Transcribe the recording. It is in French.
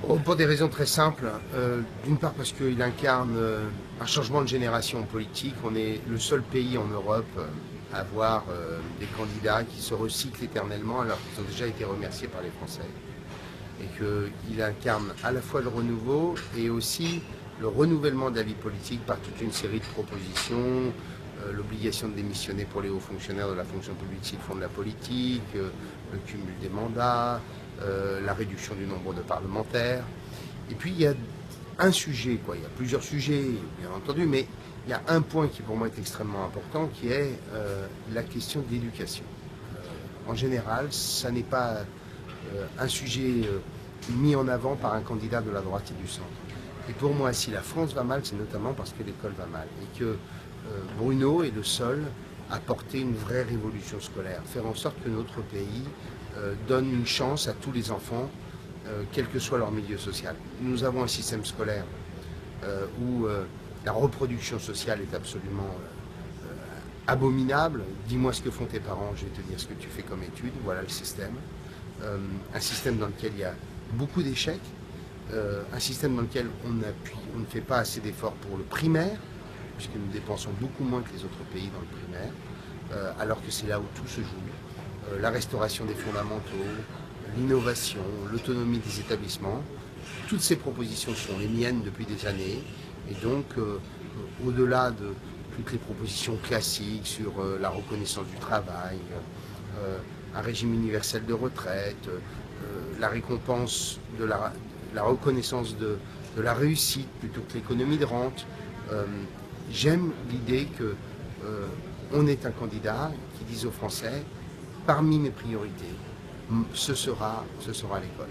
Oh, pour des raisons très simples. D'une part parce qu'il incarne un changement de génération politique. On est le seul pays en Europe à avoir des candidats qui se recyclent éternellement alors qu'ils ont déjà été remerciés par les Français. Et qu'il incarne à la fois le renouveau et aussi le renouvellement de la vie politique par toute une série de propositions, l'obligation de démissionner pour les hauts fonctionnaires de la fonction publique s'ils font de la politique, le cumul des mandats, la réduction du nombre de parlementaires. Et puis il y a un sujet, il y a plusieurs sujets bien entendu, mais il y a un point qui pour moi est extrêmement important qui est la question de l'éducation. En général, ça n'est pas un sujet mis en avant par un candidat de la droite et du centre. Et pour moi, si la France va mal, c'est notamment parce que l'école va mal. Et que Bruno est le seul à porter une vraie révolution scolaire, faire en sorte que notre pays donne une chance à tous les enfants, quel que soit leur milieu social. Nous avons un système scolaire où la reproduction sociale est absolument abominable. Dis-moi ce que font tes parents, je vais te dire ce que tu fais comme études. Voilà le système. Un système dans lequel il y a beaucoup d'échecs, un système dans lequel on ne fait pas assez d'efforts pour le primaire, puisque nous dépensons beaucoup moins que les autres pays dans le primaire, alors que c'est là où tout se joue. La restauration des fondamentaux, l'innovation, l'autonomie des établissements, toutes ces propositions sont les miennes depuis des années, et donc au-delà de toutes les propositions classiques sur la reconnaissance du travail, un régime universel de retraite, la récompense de la reconnaissance de la réussite plutôt que l'économie de rente. J'aime l'idée qu'on ait un candidat qui dise aux Français, parmi mes priorités, ce sera l'école.